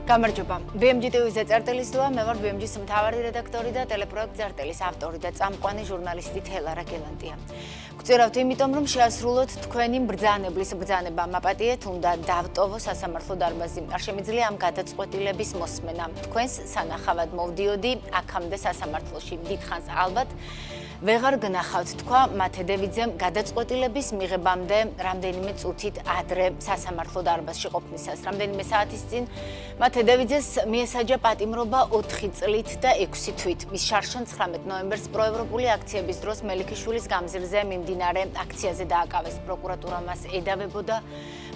გამარჯობა. BMG TV-ზე წერტილის დოა, მე ვარ BMG-ის მთავარი რედაქტორი და ტელეპროექტ წერტილის ავტორი და წამყვანი ჟურნალისტი თელარა გელანტია. გვწირავთ იმიტომ, რომ შეასრულოთ თქვენი ბრძანებლის ბრძანება მაპატიეთ, უნდა დავტოვო სასამართლო დარბაზი. არ შემიძლია ამ გადაწყვეტილების მოსმენა. თქვენს სანახავად მოვდიოდი აქამდე სასამართლოში. დიდხანს ალბათ ვეღარ გნახავთ, თქვა მათედევიძემ გადაწყვეტილების მიღებამდე რამდენიმე წუთით ადრე სასამართლო დარბაზში ყოფნისას. რამდენიმე საათის წინ მათედევიძეს მიესაჯა პატიმრობა 4 წლით და 6 თვით. მის შარშან 19 ნოემბერს პროევროპული აქციების დროს მელიქიშვილის გამზირზე მიმდინარე აქციაზე დააკავეს. პროკურატურა მას ედავებოდა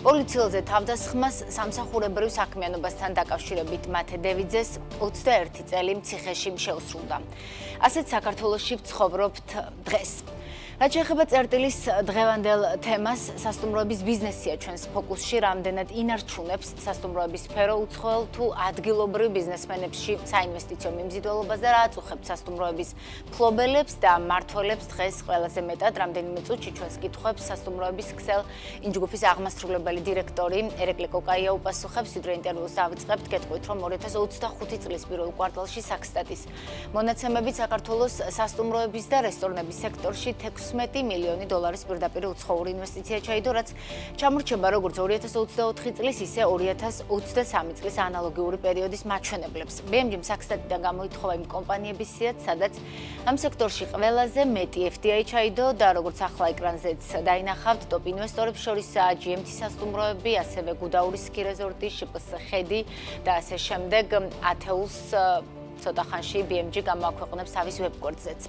პოლიციელზე თავდასხმას სამსახურებრივ საქმიანობასთან დაკავშირებით. მათედევიძეს 21 წელი ციხეში შეუსრულდა. ასეთ საქართველოში ვცხოვრობთ დღეს. რაც შეეხება წერტილის დღევანდელ თემას, სასტუმროების ბიზნესია ჩვენს ფოკუსში, რამდენად ინარჩუნებს სასტუმროების სფერო უცხოელ თუ ადგილობრივ ბიზნესმენებში საინვესტიციო მიმზიდველობას და რა აწუხებთ სასტუმროების მფლობელებს და მმართველებს დღეს ყველაზე მეტად. რამდენიმე წუთში ჩვენს კითხვებს სასტუმროების ქსელ ინჯგუფის აღმასრულებელი დირექტორი ერეკლე კოკაია უპასუხებს. ვიდრე ინტერვიუს დავიწყებთ, გეტყვით, რომ 2025 წლის პირველ კვარტალში საქსტატის მონაცემებით საქართველოს სასტუმროების და რესტორნების სექტორში 16 მილიონი დოლარის პირდაპირ უცხოური ინვესტიცია ჩაიდო, რაც ჩამორჩება როგორც 2024 წლის, ისე 2023 წლის ანალოგიური პერიოდის მაჩვენებლებს. BMG-მ საქსტატიდან გამოითხოვა იმ კომპანიების სიაც, სადაც ამ სექტორში ყველაზე მეტი FDI ჩაიდო და როგორც ახლა ეკრანზეც დაინახავთ, ტოპ ინვესტორებს შორისაა GMT სასტუმროები, ასევე გუდაურის სკი რეზორტი, შპს ხედი და ასე შემდეგ. ათეულს ცოტა ხანში BMG გამოაქვეყნებს თავის ვებგვერდზეც.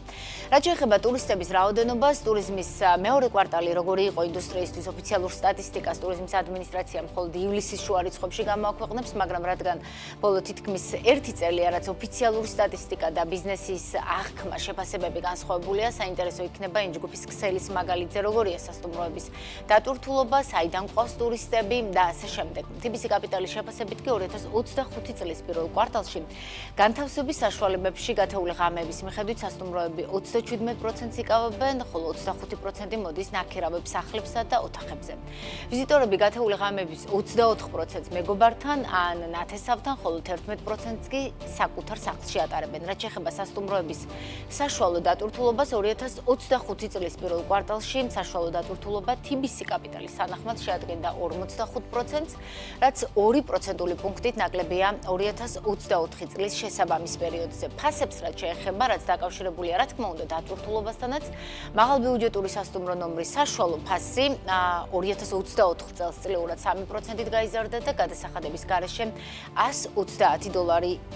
რაც შეეხება ტურისტების რაოდენობას, ტურიზმის მეორე კვარტალი როგორი იყო ინდუსტრიისთვის ოფიციალურ სტატისტიკას ტურიზმის ადმინისტრაცია მხოლოდ ივლისის შუა რიცხვებში გამოაქვეყნებს, მაგრამ რადგან ბოლო თითქმის 1 წელია, რაც ოფიციალური სტატისტიკა და ბიზნესის აღქმა შეფასებები განსხვავებულია, საინტერესო იქნება ინჯგუფის ქსელის მაგალითზე, როგორია სასტუმროების დატვირთულობა, საიდან ყავს ტურისტები და ასე შემდეგ. TBC კაპიტალის შეფასებით კი 2025 წლის პირველ კვარტალში განთავსების საშუალებებში გათეული ღამეების მიხედვით სასტუმროები 37%-ს იკავებენ, ხოლო 25% მოდის ნაქირავებ სახლებსა და ოთახებზე. ვიზიტორები გათეული ღამეების 24%-ს მეგობართან ან ნათესავთან, ხოლო 11%-ს კი საკუთარ სახლში ატარებენ. რაც შეეხება სასტუმროების საშუალო დატვირთულობას, 2025 წლის პირველ კვარტალში საშუალო დატვირთულობა TBC კაპიტალის თანახმად შეადგენდა 45%-ს, რაც 2% პუნქტით ნაკლებია 2024 წლის შესაბამის პერიოდზე. ფასებს რაც შეეხება, რაც დაკავშირებულია, რა თქმა უნდა, დატვირთულობასთანაც, მაღალბიუჯეტური სასტუმრო ნომრის საშუალო ფასი 2024 წელს წლიურად 3%-ით გაიზარდა და გადასახადების გარეშე $130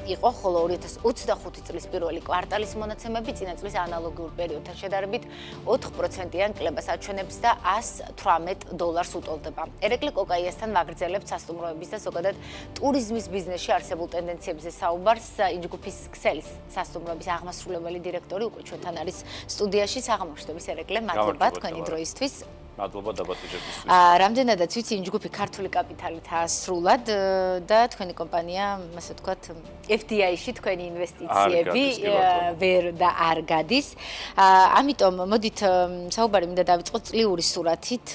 იყო, ხოლო 2025 წლის პირველი კვარტალის მონაცემები წინა წლის ანალოგიურ პერიოდთან შედარებით 4%-იან კლებას აჩვენებს და $118 უტოლდება. ერეკლე კოკაიასთან ვაგრძელებთ სასტუმროების და ზოგადად ტურიზმის ბიზნესში არსებულ ტენდენციებზე საუბარს. ინჯგუფის ქსელის სასტუმროების აღმასრულებელი დირექტორი უკვე ჩვენთან არის სტუდიაში. საღამოშტების ერეკლე, მადლობა თქვენი დროისთვის. მადლობა დაბატიჟებისთვის. რამდენადაც ვიცი, ინჯგუფი ქართული კაპიტალითაა სრულად და თქვენი კომპანია, ასე ვთქვათ, FDI-ში თქვენი ინვესტიციები ვერ და არ გადის. ამიტომ მოდით საუბარი მინდა დავიწყოთ წლიური სურათით.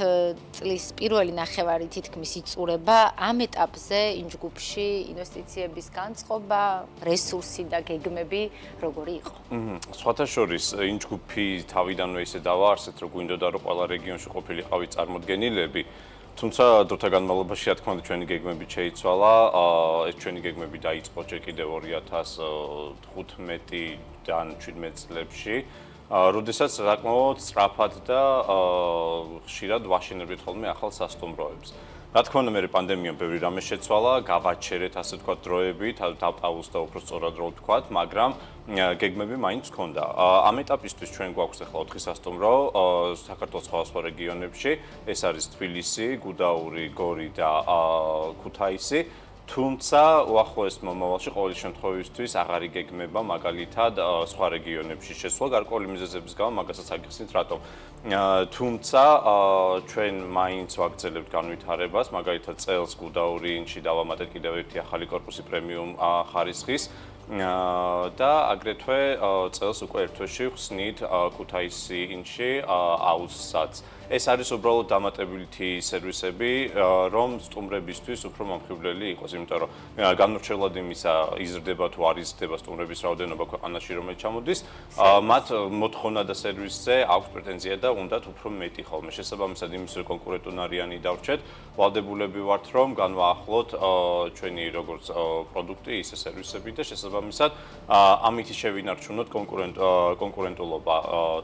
წლის პირველი ნახევარი თითქმის იწურება. ამ ეტაპზე ინჯგუფში ინვესტიციების განწყობა, რესურსი და გეგმები როგორი იყო? სხვათა შორის ინჯგუფი თავიდანვე ისე დავაარსეთ, რომ გვინდოდა რომ ყველა რეგიონში ყოფილიყავით წარმოდგენილები. თუმცა დროთა განმავლობაში, რა თქმა უნდა, ჩვენი გეგმები შეიცვალა. ეს ჩვენი გეგმები დაიწყო ჯერ კიდევ 2015-დან 17 წლებში. როდესაც საკმაოდ სწრაფად და ხშირად ვაშენებდით ხოლმე ახალ სასტუმროებს. რა თქმა უნდა, მე პანდემიამ ბევრი რამე შეცვალა, გავაჩერეთ ასე ვთქვათ დროები, დავტავოს და უფრო სწორად რო ვთქვათ, მაგრამ გეგმები მაინც ჰქონდა. ამ ეტაპისთვის ჩვენ გვაქვს ახლა 4 სასტუმრო საქართველოს სხვადასხვა რეგიონებში. ეს არის თბილისი, გუდაური, გორი და ქუთაისი. თუმცა უახლოეს მომავალში ყოველი შემთხვევისთვის აღარ იგეგმება მაგალითად სხვა რეგიონებში შესვლა გარკვეული მიზეზების გამო, მაგასაც აგიხსნით რატომ. თუმცა ჩვენ მაინც ვაგრძელებთ განვითარებას, მაგალითად წელს გუდაურინში დავამატეთ კიდევ ერთი ახალი კორპუსი პრემიუმ ხარისხის და აგრეთვე წელს უკვე ერთ თვეში ხსნით ქუთაისში აუზსაც. ეს არის უბრალოდ დამატებითი სერვისები, რომ სტუმრებისთვის უფრო მომხიბვლელი იყოს, იმიტომ რომ განმორჩეულად იმისა იზრდება თუ არ იზრდება სტუმრების რაოდენობა ქვეყანაში, რომელიც ჩამოდის, მათ მოთხოვნა და სერვისზე აქვს პრეტენზია და უნდათ უფრო მეტი ხოლმე. შესაბამისად, იმის რომ კონკურენტუნარიანი დავრჩეთ, ვალდებულები ვართ, რომ განვაახლოთ ჩვენი როგორც პროდუქტი, ისე სერვისები და შესაბამისად ამით შევინარჩუნოთ კონკურენტულობა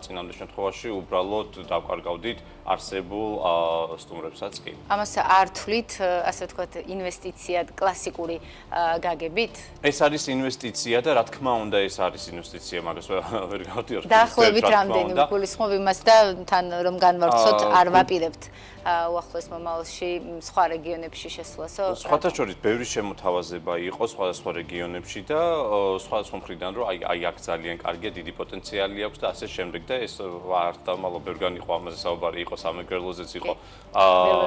წინამდე შემთხვევაში უბრალოდ დავკარგავდით არსებულ სტუმრებსაც კი. ამას არ თვლით, ასე ვთქვათ, ინვესტიციად კლასიკური გაგებით? ეს არის ინვესტიცია და რა თქმა უნდა ეს არის ინვესტიცია, მაგას ვერ გავდიოდი. დაახლოებით რამდენი გულისხმობ იმას და თან რომ განვავრცოთ, არ ვაპირებთ უახლოეს მომავალში სხვა რეგიონებში შესვლასო? სხვათა შორის ბევრი შემოთავაზება იყო სხვადასხვა რეგიონებში და სხვადასხვა მხრიდან რომ აი აქ ძალიან კარგია, დიდი პოტენციალი აქვს და ასე შემდეგ და ეს არ დამალო ბევრგან იყო ამაზე საუბარი იყო სამეგრელოზეც იყო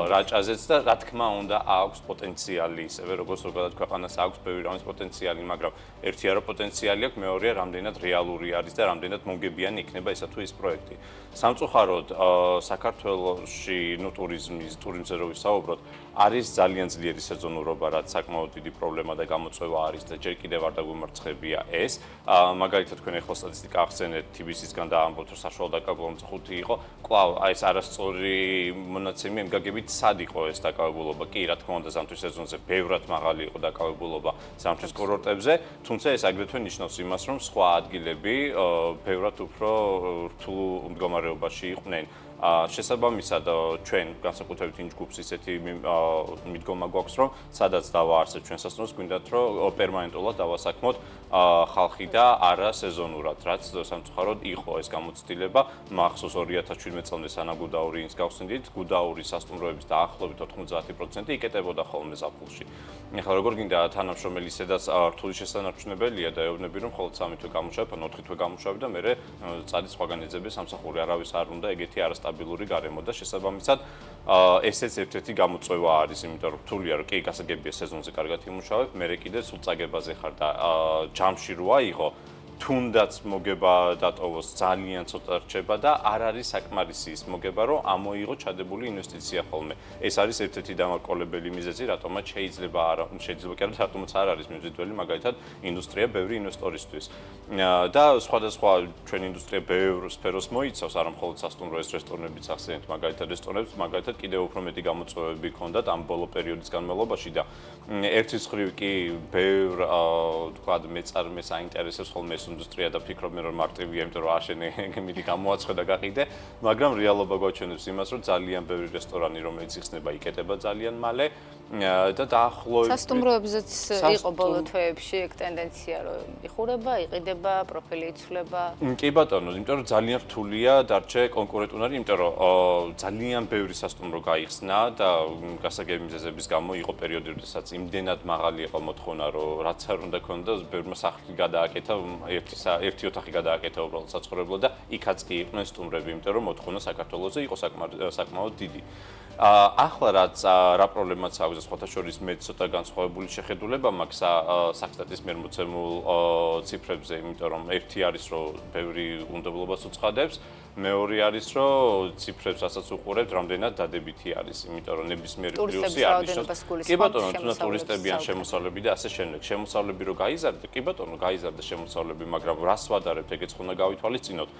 რაჭაზეც და რა თქმა უნდა აქვს პოტენციალი ისევე როგორც ზოგადად ქვეყანას აქვს ბევრი რამის პოტენციალი, მაგრამ ერთი არა პოტენციალი აქვს, მეორეა რამდენად რეალური არის და რამდენად მომგებიანი იქნება ესა თუ ის პროექტი. სამწუხაროდ საქართველოში ტურიზმზე რო ვისაუბროთ, არის ძალიან ძლიერი სეზონურობა, რაც საკმაოდ დიდი პრობლემა და გამოწვევა არის და ჯერ კიდევ არ დაგვიმარცხებია ეს. მაგალითად თქვენ ახლა სტატისტიკა ახსენეთ TBC-სგან და ამბობთ, რომ საშუალო დაკავებულობა 5 იყო. კვლავ აი ეს არასწორი მონაცემი მგაგებით სად იყო ეს დაკავებულობა? კი, რა თქმა უნდა, ზამთრის სეზონზე ბევრად მაღალი იყო დაკავებულობა ზამთრის კურორტებზე, თუმცა ეს აგრეთვე ნიშნავს იმას, რომ სხვა ადგილები ბევრად უფრო რთულ მდგომარეობაში იყვნენ. შესაბამისად ჩვენ განსაკუთრებით იმ ჯგუფს ისეთი მიდგომა გვაქვს, რომ სადაც დავაარსებთ ჩვენ სასტუმროს, გვინდათ რომ პერმანენტულად დავასაქმოთ ხალხი და არა სეზონურად, რაც სამწუხაროდ იყო ეს გამოცდილება. მახსოვს 2017 წლამდე სანამ გუდაური ინს გავხსნით, გუდაურის სასტუმროების დაახლოებით 90% იკეტებოდა ხოლმე ზაფხულში. ეხლა როგორ გინდა თანამშრომელი ისედაც რთული შესანარჩუნებელია და ეუბნები რომ მხოლოდ 3 თვე გამუშავებ, ან 4 თვე გამუშავებ და მე წადის სხვაგან ეძებს სამსახური, არავის არ უნდა ეგეთი არასტაბილური გარემო და შესაბამისად ესეც ერთ-ერთი გამოწვევა არის, იმიტომ რომ რთულია რომ კი გასაგებია სეზონზე კარგად იმუშავებ, მე კიდე სულ წაგებაზე ხარ და ჯამში რო აიღო თუნდაც მოგება დატოვოს ძალიან ცოტა რჩება და არ არის საკმარისი ის მოგება რომ ამოიღო ჩადებული ინვესტიცია ხოლმე. ეს არის ერთ-ერთი დამაკოლებელი მიზეზი, რატომაც შეიძლება კი არა, რატომაც არ არის მიზიდველი მაგალითად ინდუსტრია ბევრი ინვესტორისთვის. და სხვადასხვა ჩვენ ინდუსტრია ბევრ სფეროს მოიცავს, არა მხოლოდ სასტუმრო, ეს რესტორნებიც ახსენეთ, მაგალითად რესტორნებს, მაგალითად კიდევ უფრო მეტი გამოწვევები ჰქონდათ ამ ბოლო პერიოდის განმავლობაში და ერთის მხრივ კი ბევრ თქვა მეწარმეს აინტერესებს ხოლმე ეს ინდუსტრია და ფიქრობენ რომ მარტივია, იმიტომ რომ აშენე მიდი გამოაცხადე და გაყიდე, მაგრამ რეალობა გვაჩვენებს იმას, რომ ძალიან ბევრი რესტორანი, რომელიც იხსნება, იკეტება ძალიან მალე და დაახლოებით სასტუმროებზეც იყო ბოლო თვეებში ეგ ტენდენცია, რომ იხურება, იყიდება, პროფილი იცვლება. კი ბატონო, იმიტომ რომ ძალიან რთულია დარჩე კონკურენტუნარი, იმიტომ რომ ძალიან ბევრი სასტუმრო გაიხსნა და გასაგები მიზეზების გამო იყო პერიოდი, როდესაც იმდენად მაღალი იყო მოთხოვნა, რომ რაც არ უნდა ქონდეს, ბევრმა სახლი გადააკეთა, ერთი ოთახი გადააკეთა უბრალოდ საცხოვრებლად და იქაც კი იყვნენ სტუმრები, იმიტომ რომ მოთხოვნა საქართველოზე იყო საკმაოდ დიდი. ახლა რაც რა პრობლემაც აქვს და სხვათა შორის მე ცოტა განსხვავებული შეხედულება მაქვს საქსტატის მიერ მოცემულ ციფრებზე, იმიტომ რომ ერთი არის რომ ბევრი უნდობლობას უცხადებს, მეორე არის რომ ციფრებს რასაც უყურებთ, რამდენად დადებითი არის, იმიტომ რომ ნებისმიერი პლუსი არ ნიშნავს. კი ბატონო, თუნდაც ტურისტები ან შემოსავლები და ასე შემდეგ. შემოსავლები რო გაიზარდა, კი ბატონო, გაიზარდა შემოსავლები, მაგრამ რას ვადარებთ, ეგეც ხონდა გავითვალისწინოთ.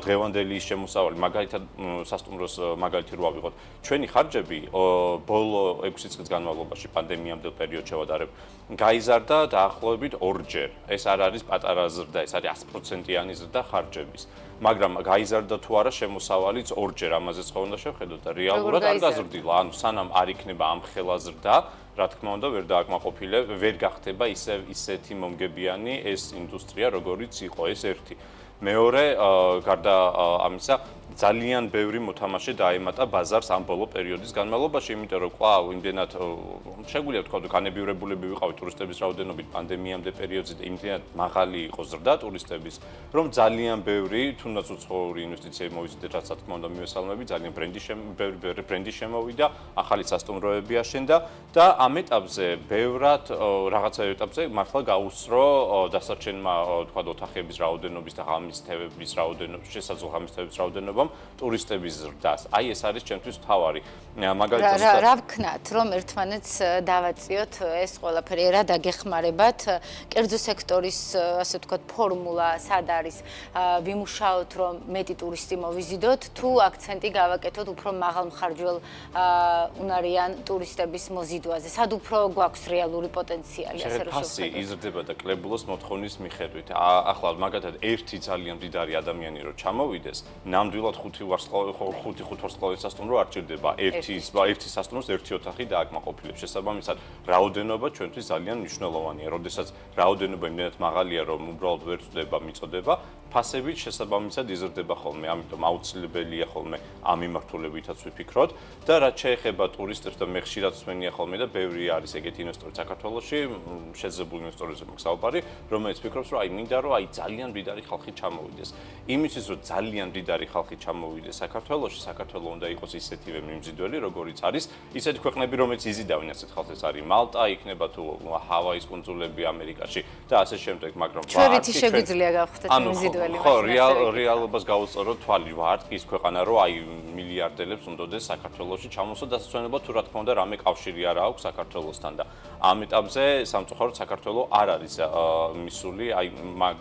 დღევანდელი შემოსავალი, მაგალითად სასტუმროს მაგალითი რო ავიღოთ, ჩვენი ხარჯები ბოლო 6 წლის განმავლობაში პანდემიამდელ პერიოდში შევადარებ, გაიზარდა დაახლოებით 2-ჯერ. ეს არ არის პატარა ზრდა, ეს არის 100%-იანი ზრდა ხარჯების. მაგრამ გაიზარდა თუ არა შემოსავალიც 2-ჯერ, ამაზეც ხო უნდა შევხედოთ და რეალურად არ გაზრდილა. ანუ სანამ არ იქნება ამ ხელა ზრდა, რა თქმა უნდა, ვერ დააკმაყოფილებ, ვერ გახდება ისეთი მომგებიანი ეს ინდუსტრია, როგორიც იყო ეს ერთი. მეორე, გარდა ამისა, ძალიან ბევრი მოთამაშე დაემატა ბაზარს ამ ბოლო პერიოდის განმავლობაში, იმიტომ რომ კვლავ იმდენად შეგვიძლია ვთქვათ, განებივრებულები ვიყავით ტურისტების რაოდენობით პანდემიამდე პერიოდზე და იმდენად მაღალი იყო ზრდა ტურისტების, რომ ძალიან ბევრი თუნდაც უცხოური ინვესტიციები მოვიზიდეთ, რაც რა თქმა უნდა მივესალმები, ძალიან ბრენდი შემოვიდა, ახალი სასტუმროები აშენდა და ამ ეტაპზე ბევრად რაღაცა ეტაპზე მართლა გაუსწრო დასარჩენმა თქვათ ოთახების რაოდენობის და ღამის თევების რაოდენობის, შესაძლო ღამის თევების რაოდენობა ხომ ტურისტების ზრდას. აი ეს არის ჩემთვის მთავარი. მაგალითად რა ვქნათ, რომ ერთმანეთს დავაწიოთ ეს ყველაფერი, რა დაგეხმარებათ, კერძო სექტორის, ასე ვთქვათ, ფორმულა სად არის, ვიმუშაოთ, რომ მეტი ტურისტი მოვიზიდოთ, თუ აქცენტი გავაკეთოთ უფრო მაღალმხარჯველ უნარიან ტურისტების მოზიდვაზე, სად უფრო გვაქვს რეალური პოტენციალი, ასე რომ ფასი იზრდება და კლებულოს მოთხოვნის მიხედვით. ახლა მაგალითად ერთი ძალიან მდიდარი ადამიანი რო ჩამოვიდეს, ნამდვილად 5 ვარსკვლავის სასტუმრო არ ჭირდება. ერთი სასტუმროს ერთი ოთახი დააკმაყოფილებს. შესაბამისად, რაოდენობა ჩვენთვის ძალიან მნიშვნელოვანია. როდესაც რაოდენობა იმდენად მაღალია, რომ უბრალოდ ვერ წდება მიწოდება, ფასებით შესაბამისად იზრდება ხოლმე. ამიტომ აუცილებელია ხოლმე ამ მიმართულებითაც ვიფიქროთ და რაც შეეხება ტურისტებს და მე ხშირად ვსმენია ხოლმე და ბევრი არის ეგეთი ინვესტორი საქართველოში, შეძლებულ ინვესტორებზე მაქვს საუბარი, რომელიც ფიქრობს, რომ მინდა რომ ძალიან მდიდარი ხალხი ჩამოვიდეს. იმისთვის რომ ძალიან მდიდარი ხალხი ჩამოვიდეს საქართველოში, საქართველო უნდა იყოს ისეთივე მიმზიდველი, როგორიც არის ისეთი ქვეყნები, რომელიც იზიდავენ ასეთ ხალხს, ეს არის მალტა, იქნება თუ ჰავაის კუნძულები ამერიკაში და ასე შემდეგ, მაგრამ ჩვენით შეგვიძლია გავხდეთ მიმზიდველი. ხო, რეალობას გავუსწოროთ თვალი, ვართ ის ქვეყანა, რომ მილიარდელებს უნდადეს საქართველოში ჩამოსვლა და სწორედ თუ რა თქმა უნდა რამე კავშირი არ აქვს საქართველოსთან და ამ ეტაპზე სამწუხაროდ საქართველო არ არის მისული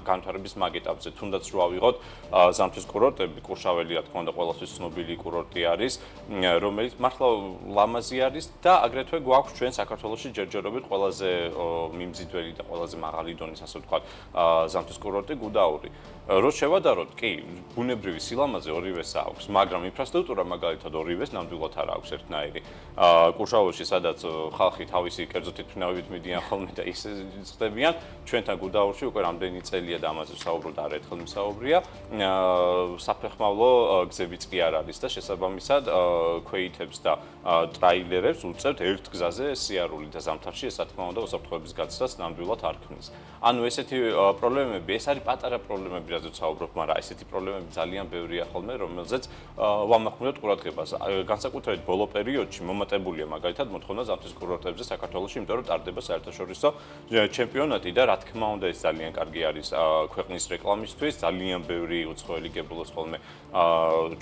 განვითარების მაგ ეტაპზე. თუნდაც რო ავიღოთ ზამთრის კურორტები, კურშაველი რა თქმა უნდა ყველასთვის ცნობილი კურორტი არის, რომელიც მართლა ლამაზი არის და აგრეთვე გვაქვს ჩვენ საქართველოში ჯერჯერობით ყველაზე მიმზიდველი და ყველაზე მაღალი დონის ასე ვთქვათ ზამთრის კურორტი გუდაური. რო შევადაროთ, კი, ბუნებრივი სილამაზე ორივეს აქვს, მაგრამ ინფრასტრუქტურა მაგალითად ორივეს ნამდვილად არ აქვს ერთნაირი. კურშაველში სადაც ხალხი თავისი კერძო თვითმფრინავებით მიდიან ხოლმე და ისე ხდებიან, ჩვენთან გუდაურში უკვე რამდენი წელია და ამაზე ვსაუბრობ და არაერთხელ ვსაუბრია. საფეხმავლო გზებიც კი არ არის და შესაბამისად ქვეითებს და ტრაილერებს უწევთ ერთ გზაზე სიარული და ზამთარში ეს რა თქმა უნდა უსაფრთხოების გაცდას ნამდვილად არ ქმნის. ანუ ესეთი პრობლემები, ეს არის პატარა პრობლემები, რაზეც ვსაუბრობ, მაგრამ ესეთი პრობლემები ძალიან ბევრია ხოლმე, რომელზეც ვამახვილებთ ყურადღებას. განსაკუთრებით ბოლო პერიოდში მომატებულია მაგალითად მოთხოვნა ზამთრის კურორტებზე საქართველოში, იმიტომ რომ ტარდება საერთაშორისო ჩემპიონატი და რა თქმა უნდა ეს ძალიან კარგი არის ქვეყნის რეკლამისთვის, ძალიან ბევრი უცხოელი გებულობს ხოლმე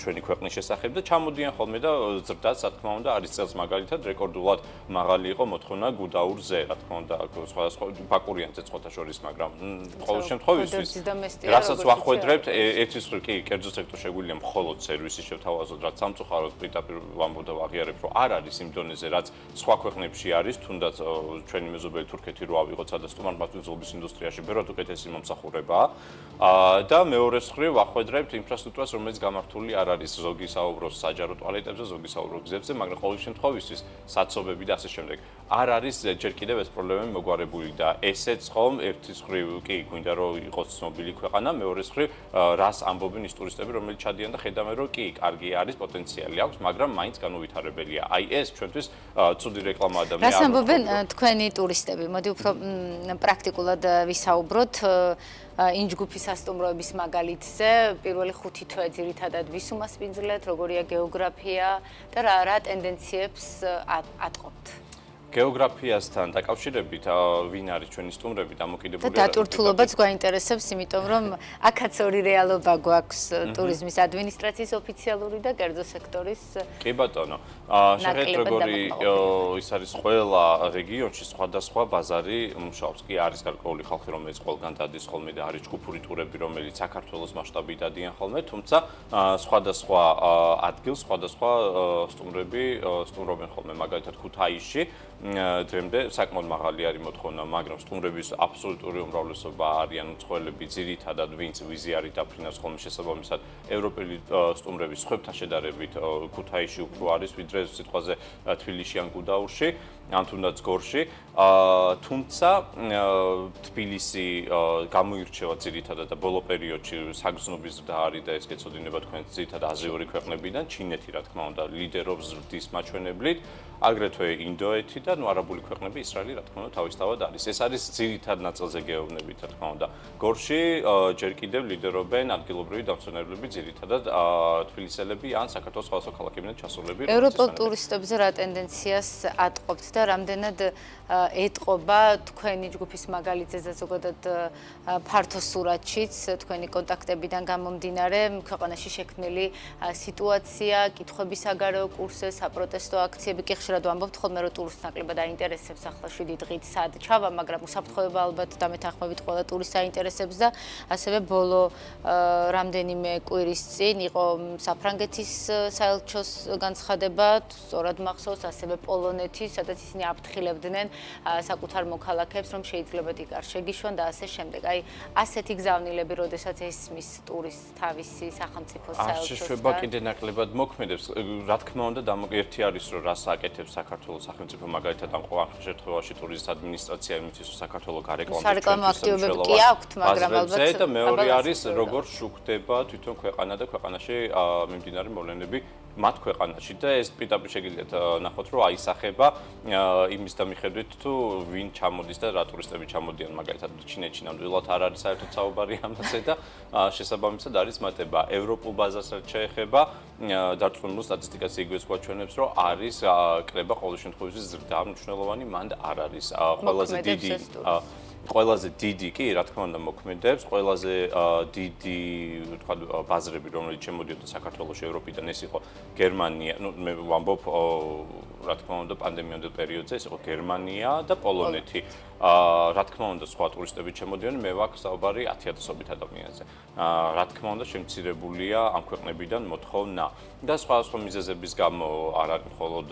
ჩვენი ქვეყნის შესახებ და ჩამოდიან ხოლმე და ზრდაც რა თქმა უნდა არის წელს მაგალითად რეკორდულად მაღალი იყო მოთხოვნა გუდაურზე, რა თქმა უნდა სხვადასხვა ბაკურიანზე სხვათა შორის, მაგრამ ყოველ შემთხვევისთვის რასაც ვახვედრებთ, ერთის მხრივ კი კერძო სექტორ შეგვიძლია მხოლოდ სერვისი შევთავაზოთ, რაც სამწუხაროდ პირდაპირ ვამბობ და ვაღიარებ, რომ არ არის იმ დონეზე, რაც სხვა ქვეყნებში არის, თუნდაც ჩვენი მეზობელი თურქეთი რო ავიღოთ, სადაც სტუმართმასპინძლობის ინდუსტრიაში ბევრად უკეთესი მომსახურებაა. და მეორეს მხრივ ვახვედრებთ ინფრასტრუქტურას, რომელიც გამართული არ არის, ზოგი საუბრობს საჯარო ტუალეტებზე, ზოგი საუბრობს გზებზე, მაგრამ ყოველ შემთხვევისთვის საცობები და ასე შემდეგ. არ არის ჯერ კიდევ ეს პრობლემები მოგვარებული და ესეც ხომ ერთის მხრივ კი გვინდა რომ იყოს ცნობილი ქვეყანა, მეორეს მხრივ რას ამბობენ ის ტურისტები, რომელიც ჩადიან და ხედავენ რომ კი, კარგი არის, პოტენციალი აქვს, მაგრამ მაინც განუვითარებელია. აი ეს ჩვენთვის ცუდი რეკლამაა და მე რას ამბობენ თქვენი ტურისტები? მოდი უფრო პრაქტიკულად ვისაუბროთ ინჯგუფის სასტუმროების მაგალითზე. პირველი 5 თვე ძირითადად ვის უმასპინძლეთ, როგორია გეოგრაფია და რა ტენდენციებს ატყობთ? გეოგრაფიასთან დაკავშირებით ვინ არის ჩვენი სტუმრები დამოკიდებული და დატვირთულობაც გვაინტერესებს, იმიტომ რომ აქაც ორი რეალობა გვაქვს ტურიზმის ადმინისტრაციის ოფიციალური და კერძო სექტორის. კი ბატონო, შეხედეთ როგორი ის არის ყველა რეგიონში სხვადასხვა ბაზარი მუშაობს. კი არის გარკვეული ხალხი, რომელიც ყველგან დადის ხოლმე და არის ჯგუფური ტურები, რომელიც საქართველოს მასშტაბით დადიან ხოლმე, თუმცა სხვადასხვა ადგილს სხვადასხვა სტუმრები სტუმრობენ ხოლმე, მაგალითად ქუთაისში დღემდე საკმაოდ მაღალი არის მოთხოვნა, მაგრამ სტუმრების აბსოლუტური უმრავლესობა არიან უცხოელები, ძირითადად ვინც ვიზი არის დაფრინავს ხოლმე შესაბამისად ევროპელი სტუმრების სხვებთან შედარებით ქუთაისში უფრო არის, ვიდრე სიტყვაზე თბილისში ან გუდაურში, ან თუნდაც გორში. თუმცა თბილისი გამოირჩევა ძირითადად და ბოლო პერიოდში საგრძნობის ზრდა არის და ეს გეცოდინება თქვენ ძირითადად აზიური ქვეყნებიდან, ჩინეთი რა თქმა უნდა ლიდერობს ზრდის მაჩვენებლით, აგრეთვე ინდოეთი და არაბული ქვეყნები, ისრაელი რა თქმა უნდა თავისთავად არის. ეს არის ძირითად ნაწილზე გეოვნებით რა თქმა უნდა. გორში ჯერ კიდევ ლიდერობენ ადგილობრივი დამცველები, ძირითადად თბილისელები ან საქართველოს სხვადასხვა ქალაქებიდან ჩასულები. ევროპელ ტურისტებზე რა ტენდენციას ატყობთ და და რამდენად ეტყობა თქვენი ჯგუფის მაგალითზე და ზოგადად ფართო სურათშიც თქვენი კონტაქტებიდან გამომდინარე ქვეყანაში შექმნილი სიტუაცია, კითხვები საგარეო კურსზე, საპროტესტო აქციები, კი ხშირად ვამბობთ ხოლმე რომ ტურისტს ნაკლებად აინტერესებს ახლა 7 დღით სად ჩავა, მაგრამ უსაფრთხოება ალბათ დამეთანხმებით ყველა ტურისტს აინტერესებს და ასევე ბოლო რამდენიმე კვირის წინ იყო საფრანგეთის საელჩოს განცხადება, სწორად მახსოვს, ასევე პოლონეთის, სადაც ისინი აფრთხილებდნენ საკუთარ მოქალაქეებს, რომ შეიძლება იქ არ შეგიშვან და ასე შემდეგ. აი, ასეთი გზავნილები, როდესაც ესმის ტურისტს თავისი სახელმწიფოს საელჩოსგან. შეშვება კიდე ნაკლებად მოქმედებს. რა თქმა უნდა, ერთი არის, რომ რას აკეთებს საქართველოს სახელმწიფო, მაგალითად ამ ყოველ შემთხვევაში ტურისტის ადმინისტრაცია იმისთვის, რომ საქართველოს გარეკლამო სარეკლამო აქტივობები კი აქვთ, მაგრამ ალბათ და მეორე არის, როგორ შუქდება თვითონ ქვეყანა და ქვეყანაში მიმდინარე მოვლენები მათ ქვეყანაში და ეს პირდაპირ შეგიძლიათ ნახოთ, რომ აისახება იმის და მიხედვით თუ ვინ ჩამოდის და რა ტურისტები ჩამოდიან, მაგალითად ჩინეთში ნამდვილად არ არის საერთოდ საუბარი ამაზე და შესაბამისად არის მატება ევროპულ ბაზარს რაც შეეხება დარწმუნებულ სტატისტიკას იგივეს გვაჩვენებს, რომ არის კრება ყოველ შემთხვევაში ზრდა მნიშვნელოვანი, მანდ არ არის ყველაზე დიდი კი რა თქმა უნდა მოქმედებს, ყველაზე დიდი თქვა ბაზრები რომელიც შემოდიოდა საქართველოში ევროპიდან ეს იყო გერმანია, ну მე ვამბობ რა თქმა უნდა პანდემიამდელ პერიოდზე ეს იყო გერმანია და პოლონეთი. რა თქმა უნდა სხვა ტურისტები შემოდიან, მე ვაქვს საუბარი 10,000-ობით ადამიანზე. რა თქმა უნდა შემცირებულია ამ ქვეყნებიდან მოთხოვნა და სხვა მიზეზების გამო არ არის მხოლოდ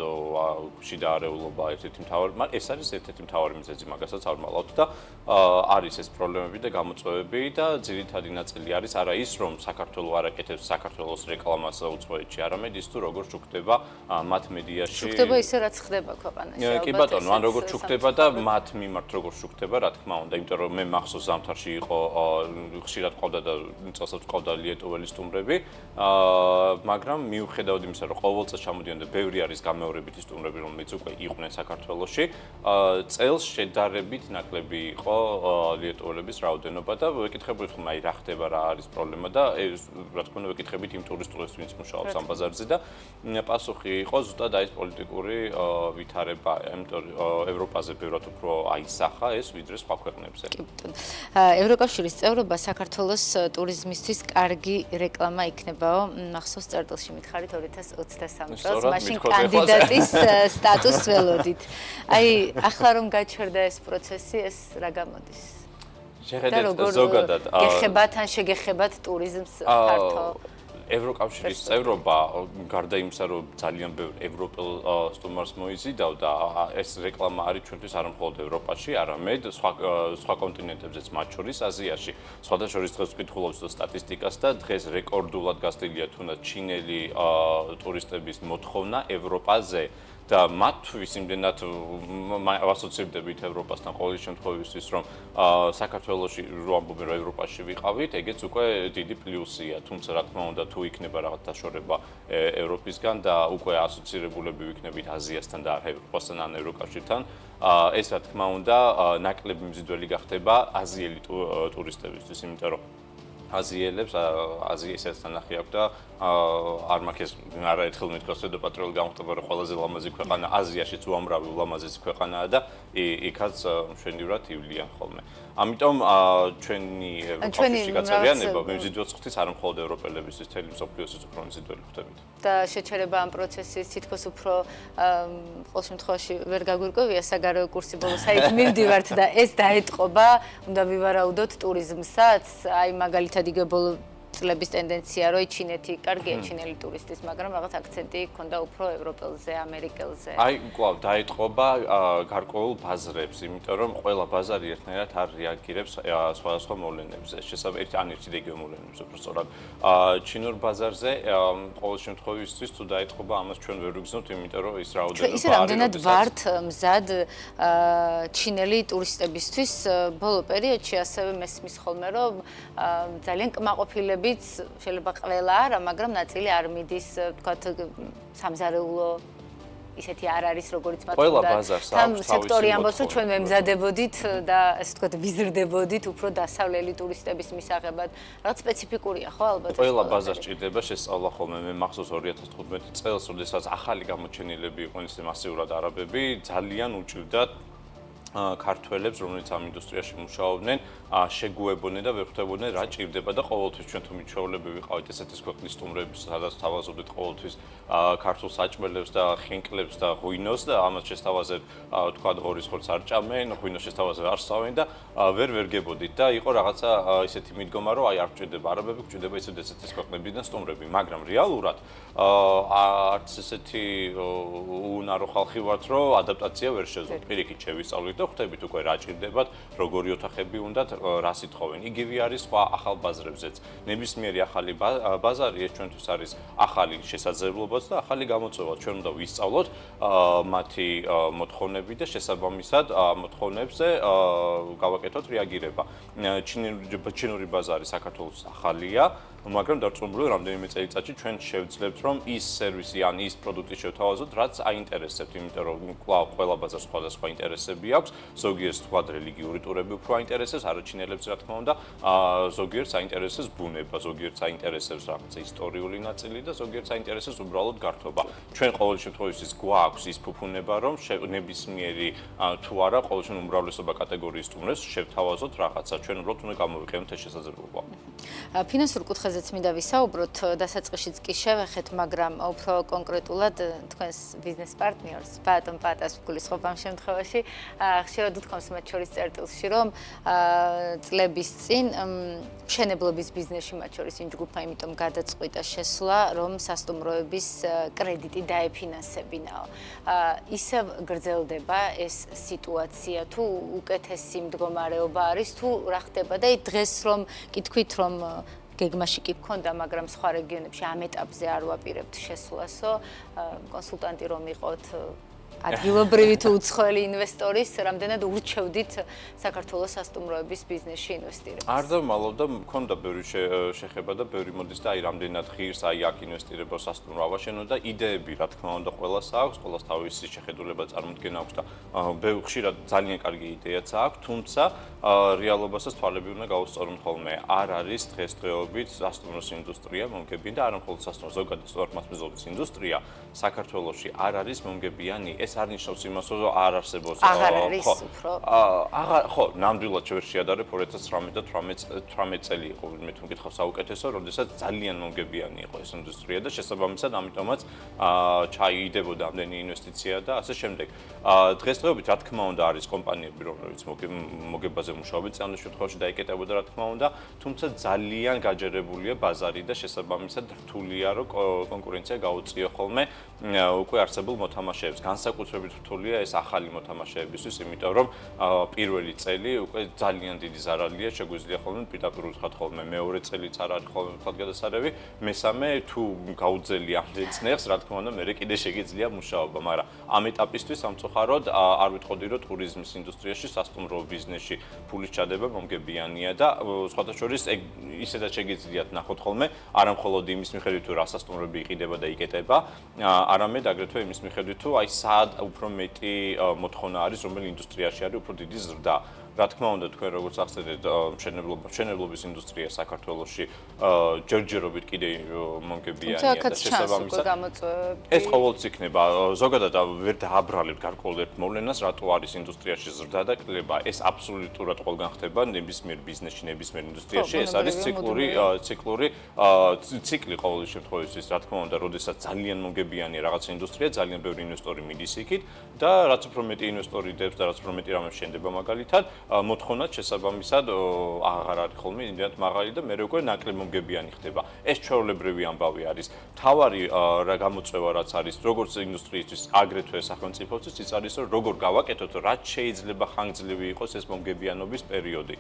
შიდა არეულობა ერთ-ერთი მთავარი, მაგრამ ეს არის ერთ-ერთი მთავარი მიზეზი, მაგასაც არ მალავთ და არის ეს პრობლემები და გამოწვევები და ძირითადი ნაწილი არის არა ის რომ საქართველოს არ აკეთებს საქართველოს რეკლამას უცხოეთში, არამედ ის თუ როგორ შუქდება მათ მედიაში. შუქდება ისე რაც ხდება ქვეყანაში. კი ბატონო, ან როგორ შუქდება და მათ მიმართ როგორ შუქდება, რა თქმა უნდა, იმიტომ რომ მე მახსოვს ზამთარში იყო ხშირად ყავდა და წელსაც ყავდა ლიეტოველი სტუმრები, მაგრამ მიუხედავად იმისა, რომ ყოველ წელს ჩამოდიან და ბევრი არის გამეორებითი სტუმრები, რომლებიც უკვე იყვნენ საქართველოში, წელს შედარებით ნაკლები იყო ლიეტოველების რაოდენობა და ვეკითხებოდით ხომ აი რა ხდება, რა არის პრობლემა და რა თქმა უნდა ვეკითხებით იმ ტურისტებს, ვინც მუშაობს ამ ბაზარზე და პასუხი იყო ზუსტად აი ეს პოლიტიკური ვითარება, იმიტომ ევროპაზე ბევრად უფრო აისახა ეს ვიდრე სხვა ქვეყნებზე. კი ბატონო. ევროკავშირის წევრობა საქართველოს ტურიზმისთვის კარგი რეკლამა იქნებაო. მახსოვს წერტილში მითხარით 2023 წელს, მაშინ კანდიდატის სტატუსს ველოდით. აი, ახლა რომ გაჩერდა ეს პროცესი, ეს რა გამოდის? შეხედეთ ზოგადად გეხებათ ან შეგეხებათ ტურიზმს ფართო ევროკავშირის წევრობა გარდა იმისა, რომ ძალიან ბევრ ევროპელ სტუმარს მოიზიდავდა, ეს რეკლამა არის ჩვენთვის არა მხოლოდ ევროპაში, არამედ სხვა კონტინენტებზეც, მათ შორის აზიაში. სხვადასხვა დღეს ვკითხულობთ სტატისტიკას და დღეს რეკორდულად გასწრილია თუნდაც ჩინელი ტურისტების მოთხოვნა ევროპაზე. და მათთვის იმდენად ასოცირდებით ევროპასთან ყოველ შემთხვევისთვის, რომ საქართველოში რო ამბობენ, რომ ევროპაში ვიყავით, ეგეც უკვე დიდი პლუსია, თუმცა რა თქმა უნდა თუ იქნება რაღაც დაშორება ევროპისგან და უკვე ასოცირებულები ვიქნებით აზიასთან და ევროპასთან ან ევროკავშირთან, ეს რა თქმა უნდა ნაკლები მზიდველი გახდება აზიელი ტურისტებისთვის, იმიტომ რომ აზიელებს აზიასაც თანახი აქვს და არ მაქვს არაერთხელ მეთქოს და პატრიოტული გამოხტება რომ ყველაზე ლამაზი ქვეყანა აზიაშიც უამრავი ულამაზესი ქვეყანაა და იქაც მშვენივრად ივლიან ხოლმე. ამიტომ ჩვენი ევროპაში გაწევიანება მემზიდველს ხვთვის არა მხოლოდ ევროპელებისთვის, მთელი მსოფლიოსთვის უფრო მემზიდველი ხვდებით. და შეჩერება ამ პროცესის თითქოს უფრო ყოველ შემთხვევაში ვერ გაგვირკვევია საგარეო კურსი ბოლოს აით მივდივართ და ეს დაეტყობა, უნდა ვივარაუდოთ ტურიზმსაც, აი მაგალითად იგივე ბოლო წლების ტენდენცია რომ ჩინეთი კარგია ჩინელი ტურისტის, მაგრამ რაღაც აქცენტი ჰქონდა უფრო ევროპელზე, ამერიკელზე. აი, კვლავ დაეტყობა გარკვეულ ბაზრებს, იმიტომ რომ ყველა ბაზარი ერთნაირად არ რეაგირებს სხვადასხვა მოვლენებზე. შესაბამისად, ან ერთი იგივე მოვლენებზე, უფრო სწორად. ჩინურ ბაზარზე ყოველ შემთხვევაში თუ დაეტყობა, ამას ჩვენ ვერ ვიგრძნობთ, იმიტომ რომ ის რაოდენობა არის. ისე რამდენად ვართ მზად ჩინელი ტურისტებისთვის ბოლო პერიოდში ასევე მესმის ხოლმე რომ ძალიან კმაყოფილები შეიძლება ყველა არა, მაგრამ ნაწილი არ მიდის, თქვათ, სამზარეულო ისეთი არ არის, როგორიც მათ ყველა უნდა. ბაზარს თან აქვს სექტორი თავისი ამბობს, რომ ჩვენ მოთხოვნა. მემზადებოდით და ასე ვთქვათ, ვიზრდებოდით უფრო დასავლელი ტურისტების მისაღებად. რაც სპეციფიკურია, ხო, ალბათ. ყველა ბაზარს ჭირდება შესწავლა ხოლმე. მე მახსოვს 2015 წელს, როდესაც ახალი გამოჩენილები იყვნენ ისე მასიურად არაბები, ძალიან უჭირდათ ქართველებს, რომლებიც ამ ინდუსტრიაში მუშაობდნენ, შეგუებოდნენ და ვერ ხვდებოდნენ რა ჭირდება და ყოველთვის ჩვენ თუ მიჩვეულები ვიყავით ესეთის ქვეყნის სტუმრების, სადაც თავაზობდით ყოველთვის ქართულ საჭმელებს და ხინკლებს და ღვინოს და ამას შესთავაზებ თქვა ღორის ხორცს არ ჭამენ, ღვინოს შესთავაზებ არ სწავენ და ვერ გებოდით და იყო რაღაცა ისეთი მიდგომა, რომ აი არ გჭირდება არაბები, გჭირდება ესეთის ქვეყნებიდან სტუმრები, მაგრამ რეალურად არც ესეთი უნარო ხალხი ვართ, რომ ადაპტაცია ვერ შეძლოთ. პირიქით შევისწავლით და ხვდებით უკვე რა ჭირდებათ, როგორი ოთახები უნდათ, რა სიტყვენ. იგივე არის სხვა ახალ ბაზრებზეც. ნებისმიერი ახალი ბაზარი ეს ჩვენთვის არის ახალი შესაძლებლობაც და ახალი გამოწვევა. ჩვენ უნდა ვისწავლოთ მათი მოთხოვნები და შესაბამისად მოთხოვნებზე გავაკეთოთ რეაგირება. ჩინური ბაზარი საქართველოს ახალია, მაგრამ დარწმუნებული რამდენიმე წელიწადში ჩვენ შევძლებთ, რომ ის სერვისი ან ის პროდუქტი შევთავაზოთ, რაც აინტერესებთ, იმიტომ რომ ყველა ბაზარს სხვადასხვა ინტერესები აქვს. ზოგიერთს თქვა რელიგიური ტურები უფრო აინტერესებს, არაჩინელებს რა თქმა უნდა, ზოგიერთს აინტერესებს ბუნება, ზოგიერთს აინტერესებს რაღაცა ისტორიული ნაწილი და ზოგიერთს აინტერესებს უბრალოდ გართობა. ჩვენ ყოველ შემთხვევაში გვაქვს ის ფუფუნება, რომ ნებისმიერი თუ არა, ყოველ შემთხვევაში უმრავლესობა კატეგორიის სტუმრებს შევთავაზოთ რაღაცა. ჩვენ უბრალოდ უნდა გამოვიყენოთ ეს შესაძლებლობა. ფინანსურ კუთხეზეც მინდა ვისაუბროთ, დასაწყისშიც კი შევეხეთ, მაგრამ უფრო კონკრეტულად თქვენს ბიზნეს პარტნიორს, ბატონ პატას ვგულისხმობ ამ შემთხვევაში, ხშირად უთქვამს მათ შორის წერტილში, რომ წლების წინ მშენებლობის ბიზნესში მათ შორის ინჯგუფა იმიტომ გადაწყვიტა შესვლა, რომ სასტუმროების კრედიტი დაეფინანსებინაო. ისევ გრძელდება ეს სიტუაცია, თუ უკეთესი მდგომარეობა არის, თუ რა ხდება და დღეს რომ კითხვით, რომ გეგმაში კი გქონდა, მაგრამ სხვა რეგიონებში ამ ეტაპზე არ ვაპირებთ შესვლასო, კონსულტანტი რომ იყოთ ადგილობრივი თუ უცხოელი ინვესტორის, რამდენად ურჩევდით საქართველოს სასტუმროების ბიზნესში ინვესტირებას? არ დავმალავდა, მქონდა ბევრი შეხება და ბევრი მოდის და აი რამდენად ღირს აი აქ ინვესტირება სასტუმრო ავაშენო და იდეები რა თქმა უნდა ყველას აქვს, ყველას თავისი შეხედულება წარმოდგენა აქვს და ხშირად ძალიან კარგი იდეაც აქვს, თუმცა რეალობასაც თვალები უნდა გაუსწოროთ ხოლმე. არ არის დღესდღეობით სასტუმროს ინდუსტრია მომგებიანი და არა მხოლოდ სასტუმრო, ზოგადად სტუმართმასპინძლობის ინდუსტრია საქართველოში არ არის მომგებიანი. ეს არ ნიშნავს იმას, რომ არ არსებობს. აღარ არის უფრო. ხო, ნამდვილად ვერ შეადარებ 2019 და 18 წელი იყო, მე თუ მკითხავ საუკეთესო, როდესაც ძალიან მომგებიანი იყო ეს ინდუსტრია და შესაბამისად ამიტომაც ჩაიდებოდა ამდენი ინვესტიცია და ასე შემდეგ. დღესდღეობით რა თქმა უნდა არის კომპანიები, რომლებიც მოგებაზე მუშაობენ, წამლის შემთხვევაში დაიკეტებოდა რა თქმა უნდა, თუმცა ძალიან გაჯერებულია ბაზარი და შესაბამისად რთულია რომ კონკურენცია გაუწიო ხოლმე უკვე არსებულ მოთამაშეებს. განსაკუთრებით რთულია ეს ახალი მოთამაშეებისთვის, იმიტომ რომ პირველი წელი უკვე ძალიან დიდი ზარალია, შეგვიძლია ხოლმე პირდაპირ უთხრათ ხოლმე, მეორე წელიც არ არის ხოლმე გადასარევი, მესამე თუ გაუძელი ამდენ წნეხს, რა თქმა უნდა, მე კიდე შეგიძლია მუშაობა, მაგრამ ამ ეტაპისთვის სამწუხაროდ არ ვიტყოდი, რომ ტურიზმის ინდუსტრიაში, სასტუმრო ბიზნესში ფულის ჩადება მომგებიანია და სხვათა შორის ისედაც შეგიძლიათ ნახოთ ხოლმე, არა მხოლოდ იმის მიხედვით, თუ რა სასტუმროები იყიდება და იკეტება, არამედ აგრეთვე იმის მიხედვით, თუ აი სად უფრო მეტი მოთხოვნა არის, რომელი ინდუსტრიაში არის უფრო დიდი ზრდა. რა თქმა უნდა, თქვენ როგორც ახსენეთ, მშენებლობის ინდუსტრია საქართველოში ჯერჯერობით კიდე მომგებიანია და შესაბამისად ეს ყოველთვის იქნება. ზოგადად ვერ დააბრალებთ გარკვეულ ერთ მოვლენას, რატო არის ინდუსტრიაში ზრდა და კლება. ეს აბსოლუტურად ყველგან ხდება ნებისმიერ ბიზნესში, ნებისმიერ ინდუსტრიაში. ეს არის ციკლი ყოველ შემთხვევაში, რა თქმა უნდა, როდესაც ძალიან მომგებიანია რაღაცა ინდუსტრია, ძალიან ბევრი ინვესტორი მიდის იქით და რაც უფრო მეტი ინვესტორი დებს და რაც უფრო მეტი რამე შენდება მაგალითად, მოთხოვნად შესაბამისად აღარ არის ხოლმე იმდენად მაღალი და მე უკვე ნაკლებ მომგებიანი ხდება. ეს ჩვეულებრივი ამბავი არის. თავარი რა გამოწვევა რაც არის, როგორც ინდუსტრიისთვის, აგრეთვე სახელმწიფოსთვის, ის არის, რომ როგორ გავაკეთოთ, რაც შეიძლება ხანგრძლივი იყოს ეს მომგებიანობის პერიოდი.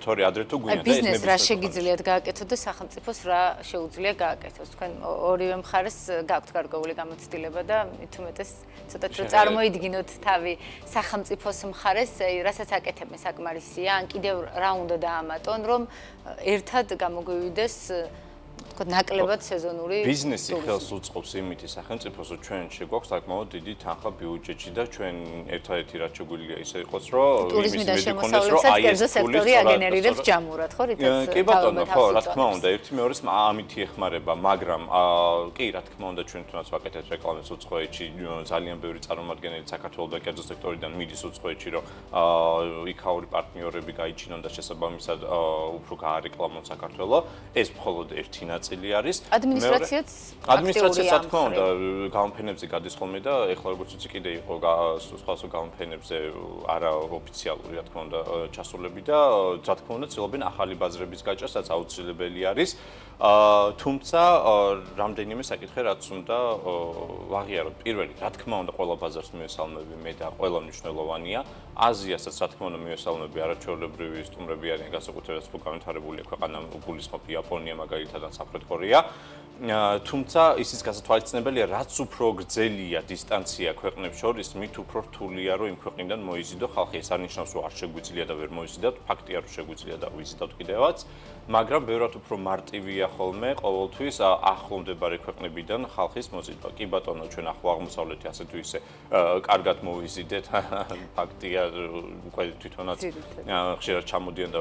თორე ადრე თუ გვინდა ეს ბიზნეს რა შეგიძლიათ გააკეთოთ და სახელმწიფოს რა შეუძლია გააკეთოს. თქვენ ორივე მხარეს გაქვთ გარკვეული გამოცდილება და მით უმეტეს ცოტათ რომ წარმოიდგინოთ თავი სახელმწიფოს მხარეს, რასაც აკეთებენ საკმარისია, ან კიდევ რა უნდა დაამატონ, რომ ერთად გამოგვივიდეს თქვა ნაკლებად სეზონური ბიზნესი ხელს უწყობს იმითი სახელმწიფოს, რომ ჩვენ შეგვაქვს საკმაოდ დიდი თანხა ბიუჯეტში და ჩვენ ერთადერთი რაც შეგვიძლია ისე იყოს, რომ ტურიზმიდან შემოსავლესაც კერძო სექტორი აგენერირებს ჯამურად, ხო, რითაც კი ბატონო, ხო, რა თქმა უნდა, ერთი მეორეს ამით ეხმარება, მაგრამ კი, რა თქმა უნდა, ჩვენ თუნდაც ვაკეთებთ რეკლამას უცხოეთში, ძალიან ბევრი წარმომადგენელი საქართველოს და კერძო სექტორიდან მიდის უცხოეთში, რომ იქაური პარტნიორები გაიჩინონ და შესაბამისად უფრო გაარეკლამონ საქართველოს. ეს მხოლოდ ერთი ნაწილი არის. ადმინისტრაციაც რა თქმა უნდა, გამოფენებზე გადის ხოლმე და ეხლა როგორც ვიცი, კიდე იყო სხვა გამოფენებზე არაოფიციალური, რა თქმა უნდა, ჩასულები და რა თქმა უნდა, ცდილობენ ახალი ბაზრების გაჭრას, რაც აუცილებელი არის. თუმცა რამდენიმე საკითხი რაც უნდა ვაღიაროთ. პირველი, რა თქმა უნდა, ყველა ბაზარს მიესალმები მე და ყველა მნიშვნელოვანია. აზიასაც რა თქმა უნდა მიესალმები, არაჩვეულებრივი სტუმრები არიან, განსაკუთრებით განვითარებულია ქვეყანა, გულისხმობ იაპონია მაგალითად და სამხრეთ კორეა. თუმცა ისიც გასათვალისწინებელია, რაც უფრო გრძელია დისტანცია ქვეყნებს შორის, მით უფრო რთულია რომ იმ ქვეყნიდან მოიზიდო ხალხი. ეს არ ნიშნავს, რომ არ შეგვიძლია და ვერ მოიზიდავთ, ფაქტია რომ შეგვიძლია და ვიზიდავთ კიდევაც, მაგრამ ბევრად უფრო მარტივია ხოლმე ყოველთვის ახლო მდებარე ქვეყნებიდან ხალხის მოზიდვა. კი ბატონო, ჩვენ ახლო აღმოსავლეთი ასე თუ ისე კარგად მოვიზიდეთ, ფაქტია, უკვე თვითონაც ხშირად ჩამოდიან და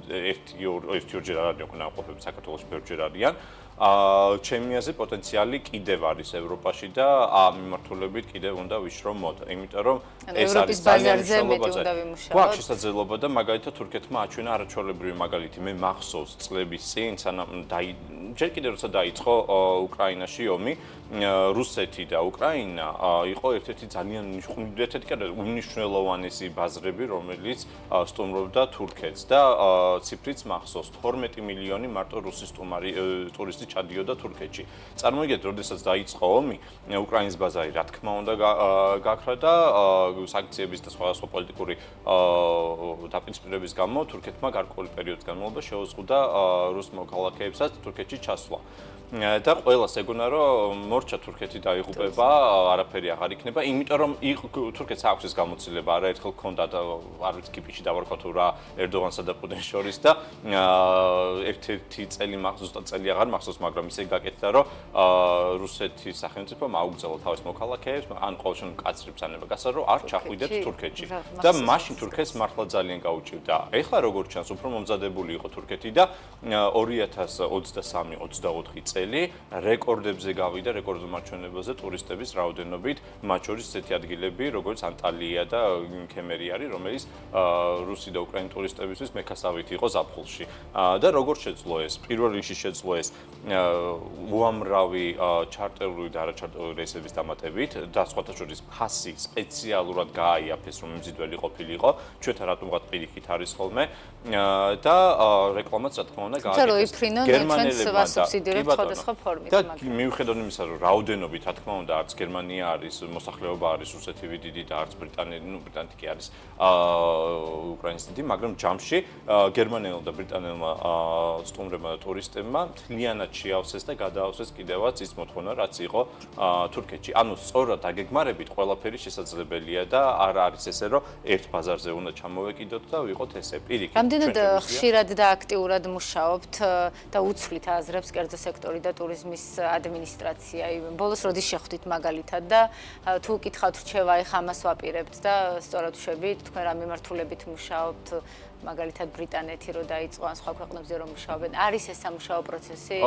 ერთი-ორჯერ არ არიან ნაყოფები საქართველოში ბევრჯერ არიან. ჩემი აზრით პოტენციალი კიდევ არის ევროპაში და ამ მიმართულებით კიდევ უნდა ვიშრომოთ, იმიტომ რომ ეს არის ძალიან მნიშვნელოვანი. გვაქვს შესაძლებლობა და მაგალითად თურქეთმა აჩვენა არაჩვეულებრივი მაგალითი. მე მახსოვს წლების წინ, სანამ ჯერ კიდევ როცა დაიწყო უკრაინაში ომი, რუსეთი და უკრაინა იყო ერთ-ერთი ძალიან უმნიშვნელოვანესი ბაზრები, რომელიც სტუმრობდა თურქეთს და ციფრიც მახსოვს 12 მილიონი მარტო რუსი ტურისტი ჩადიოდა თურქეთში. წარმოიდგინეთ, როდესაც დაიწყო ომი, უკრაინის ბაზარი რა თქმა უნდა გაქრა და სანქციების და სხვადასხვა პოლიტიკური დაპირისპირების გამო თურქეთმა გარკვეული პერიოდის განმავლობაში შეუზღუდა რუს მოქალაქეებსაც თურქეთში ჩასვლა. და ყველას ეგონა რომ მორჩა თურქეთი დაიღუპება, არაფერი აღარ იქნება, იმიტომ რომ თურქეთს აქვს ეს გამოცდილება, არაერთხელ ჰქონდა და არ ვიცი კიპიში დავარქვა თუ რა ერდოღანსა და პუტინის შორის და ერთ-ერთი წელი ზუსტად წელი აღარ მახსოვს, მაგრამ ისე გაკეთდა რომ რუსეთის სახელმწიფომ აუგზავნა თავის მოქალაქეებს, ან ყოველ შემთხვევაში კაცრებს ანება გასა რომ არ ჩახვიდეთ თურქეთში. და მაშინ თურქეთს მართლა ძალიან გაუჭირდა. ეხლა როგორც ჩანს, უფრო მომზადებული იყო თურქეთი და 2023-24 წელი რეკორდებზე გავიდა, რეკორდულ მარჩვენებაზე ტურისტების რაოდენობით, მათ შორის ესეთი ადგილები, როგორც ანტალია და ქემერი არის, რომელიც რუსი და უკრაინის ტურისტებისთვის მექასავით იყო ზაფხულში. და როგორც შეძლო ეს, პირველ რიგში შეძლო ეს უამრავი ჩარტერული და არაჩარტერული რეისების დამატებით და სხვათა შორის ფასი სპეციალურად გააიაფეს, რომ მზიდველი ყოფილიყო, ჩვენთან რატომღაც პირიქით არის ხოლმე და რეკლამაც რა თქმა უნდა გააკეთეს. გერმანელებმა სუბსიდირებს სხვადასხვა ფორმით, მაგრამ და მიუხედავად იმისა, რომ რაოდენობით რა თქმა უნდა არც გერმანია არის, მოსახლეობა არის რუსეთივე დიდი და არც ბრიტანეთი კი არის უკრაინის დიდი, მაგრამ ჯამში გერმანელმა და ბრიტანელმა სტუმრებმა და ტურისტებმა მთლიანად შეავსეს და გადაავსეს კიდევაც ის მოთხოვნა, რაც იყო თურქეთში. ანუ სწორად დაგეგმარებით ყველაფერი შესაძლებელია და არ არის ესე, რომ ერთ ბაზარზე უნდა ჩამოვეკიდოთ და ვიყოთ ესე პირიქით. რამდენად ხშირად და აქტიურად მუშაობთ და უცვლით აზრებს კერძო სექტორი და ტურიზმის ადმინისტრაცია. ბოლოს როდის შეხვდით მაგალითად და თუ უკითხავთ რჩევა, ეხა ამას ვაპირებთ და სწორად ვშვებით, თქვენ რა მიმართულებით მუშაობთ, მაგალითად ბრიტანეთი რო დაიწყო ან სხვა ქვეყნებზე რომ მუშაობენ, არის ეს სამუშაო პროცესი?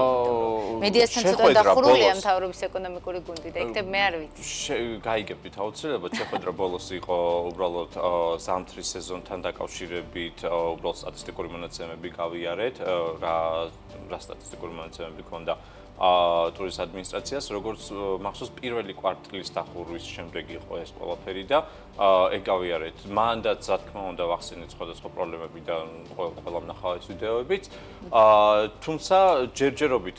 მედიასთან ცოტა დახურულია მთავრობის ეკონომიკური გუნდი და იქნებ მე არ ვიცი. გაიგებთ აუცილებლად, შეხვედრა ბოლოს იყო უბრალოდ ზამთრის სეზონთან დაკავშირებით, უბრალოდ სტატისტიკური მონაცემები გავიარეთ, რა სტატისტიკური მონაცემები ქონდა ტურისტ ადმინისტრაციას, როგორც მახსოვს პირველი კვარტლის დახურვის შემდეგ იყო ეს ყველაფერი და ეგავიარეთ. მანდაც რა თქმა უნდა ვახსენეთ სხვადასხვა პრობლემები და ყველა ნახავთ ვიდეოებიც. თუმცა ჯერჯერობით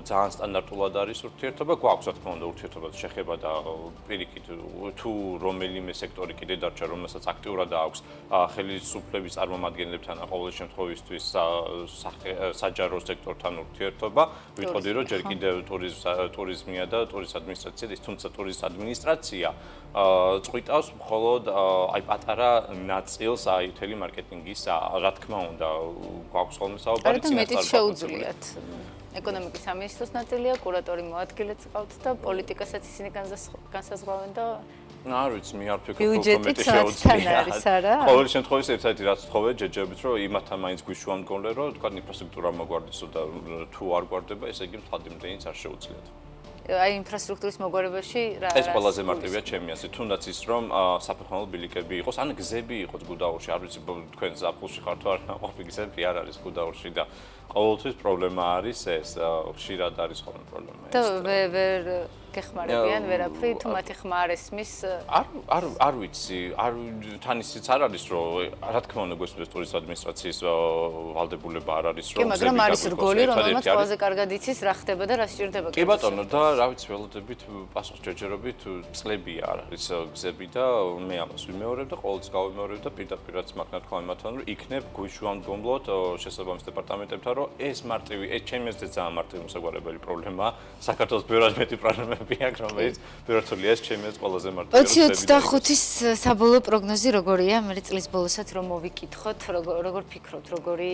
ძალიან სტანდარტულად არის ურთიერთობა, გვაქვს რა თქმა უნდა ურთიერთობაზე შეხება და პირიქით თუ რომელიმე სექტორი კიდე დარჩა, რომელსაც აქტიურად აქვს ხელისუფლების წარმომადგენლებთან ყოველ შემთხვევისთვის საჯარო სექტორთან ურთიერთობა, ვიტყოდი რომ ჯერ კიდევ ტურიზმია და ტურისტ ადმინისტრაცია, თუმცა ტურისტ ადმინისტრაცია წყვიტავს მხოლოდ პატარა ნაწილს მთელი მარკეტინგის, რა თქმა უნდა, გვაქვს ხოლმე საუბარი. და მეტიც შეუძლიათ. ეკონომიკის სამინისტროს ნაწილია, კურატორი მოადგილეც ყავთ და პოლიტიკასაც ისინი განსაზღვრავენ და არ ვიცი, მე არ ვფიქრობ, ბიუჯეტიც თან არის, არა? ყოველ შემთხვევაში ერთ-ერთი რაც ვთხოვე ჯერჯერობით, რომ იმათთან მაინც გვიშვა მგონლე, რომ თქვა ინფრასტრუქტურა მოგვარდისო და თუ არ გვარდება, ესე იგი მთლად იმდენიც არ შეუძლიათ. აი ინფრასტრუქტურის მოგვარებაში რა ეს ყველაზე მარტივია ჩემი აზრით, თუნდაც ის რომ საფეხმავლო ბილიკები იყოს, ან გზები იყოს გუდაურში, არ ვიცი თქვენ ზაფხულში ხართ თუ არ ყოფილი გზები არ არის გუდაურში და ყოველთვის პრობლემა არის ეს, ხშირად არის ხოლმე პრობლემა ეს. და ვერ გეხმარებიან ვერაფრი თუ მათი ხმა არ ესმის არ ვიცი, თან ისიც არ არის რომ რა თქმა უნდა გვესმის ტურისტ ადმინისტრაციის ვალდებულება არ არის რომ მაგრამ არის რგოლი რომელმაც ყველაზე კარგად იცის რა ხდება და რა სჭირდება კი ბატონო და რა ვიცი ველოდებით პასუხისმგებლობით წლებია არ არის გზები და მე ამას ვიმეორებ და ყოველთვის გავიმეორებ და პირდაპირაც მაგ ნათქვა იმათთან რომ იქნებ გვიშვამდგომლოთ შესაბამის დეპარტამენტებთან რომ ეს მარტივი ეს ჩემი აზრით ძალიან მარტივი მოსაგვარებელი პრობლემაა საქართველოს ბევრად მეტი პრობლემები აქვს რომელიც ბიუროკრატია ეს ჩემი აზრით ყველაზე მარტივი 2025-ის საბოლოო პროგნოზი როგორია? მე წლის ბოლოსაც რომ მოვიკითხოთ, როგორ ფიქრობთ, როგორი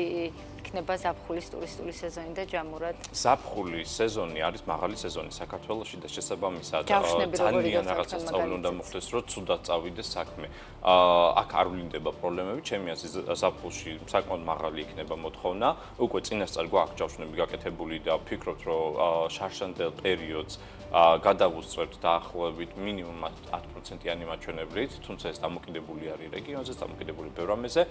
იქნება ზაფხულის ტურისტული სეზონი და ჯამურად? ზაფხულის სეზონი არის მაღალი სეზონი საქართველოში და შესაბამისად ჯავშნები როგორი ძალიან რაღაცა სწავლი უნდა მოხდეს, რომ ცუდად წავიდეს საქმე. აქ არ ვლინდება პრობლემები, ჩემი აზრით ზაფხულში საკმაოდ მაღალი იქნება მოთხოვნა. უკვე წინასწარ გვაქვს ჯავშნები გაკეთებული და ვფიქრობთ, რომ შარშანდელ პერიოდს გადავუსწრებთ დაახლოებით მინიმუმ 10%-იანი მაჩვენებლით, თუმცა ეს დამოკიდებული არის რეგიონზე, დამოკიდებული ბევრ რამეზე.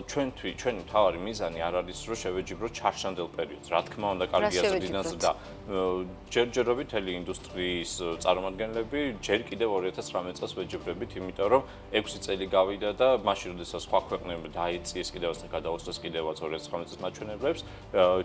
ჩვენი მთავარი მიზანი არ არის რომ შევეჯიბროთ ჩარშანდელ პერიოდს. რა თქმა უნდა, კარგია ზრდიდანზე და ჯერჯერობით მთელი ინდუსტრიის წარმომადგენლები ჯერ კიდევ 2019 წელს ვეჯიბრებით, იმიტომ რომ 6 წელი გავიდა და მაშინ როდესაც სხვა ქვეყნები დაეწიეს კიდევაც და გადაუსწრეს კიდევაც 2019 წლის მაჩვენებლებს,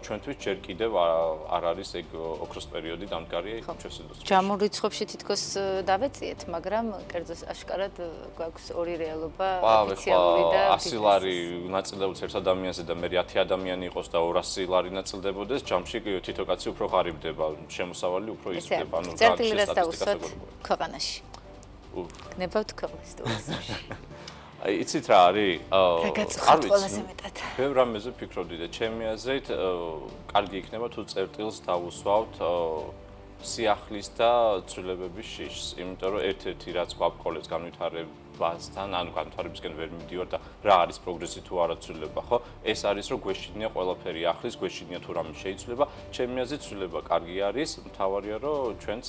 ჩვენთვის ჯერ კიდევ არ არის ეგ ოქროს პერიოდი დამდგარი ჩვენს ინდუსტრიაში. ჯამურ რიცხვებში თითქოს დავეციეთ, მაგრამ კერძო აშკარად გვაქვს ორი რეალობა, ოფიციალური და 100 ლარი ნაწილდებოდეს ერთ ადამიანზე და მე 10 ადამიანი იყოს და 200 ლარი ნაწილდებოდეს, ჯამში თითო კაცი უფრო ღარიბდება, შემოსავალი უფრო იზრდება, ანუ წერტილი რაც დავუსვათ ქვეყანაში. გნებავთ ქვეყნის ტურიზმში. აი, იცით რა არის? არ ვიცი. ბევრ რამეზე ვფიქრობდი და ჩემი აზრით, კარგი იქნება თუ წერტილს დავუსვავთ სიახლის და ცვლილებების შიშს, იმიტომ რომ ერთ-ერთი რაც გვაბკოლებს განვითარებასთან, ანუ განვითარებისკენ ვერ მიდივარ და რა არის პროგრესი თუ არა ცვლილება, ხო? ეს არის რომ გვეშინია ყველაფერი ახლის, გვეშინია თუ რამე შეიძლება. ჩემი აზრით ცვლილება კარგი არის, მთავარია რომ ჩვენც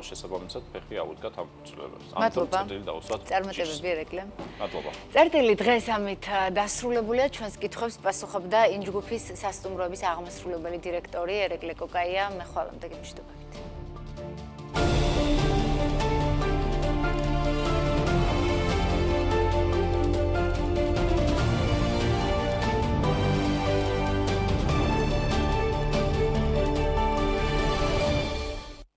შესაბამისად ფეხი ავუდგათ ამ ცვლილებებს. მადლობა. წერტილი დავუსვათ. წარმატებები ერეკლე. მადლობა. წერტილი დღეს ამით დასრულებულია, ჩვენს კითხვებს პასუხობდა ინჯგუფის სასტუმროების აღმასრულებელი დირექტორი ერეკლე კოკაია. მე ხვალამდე გიმშვიდობა.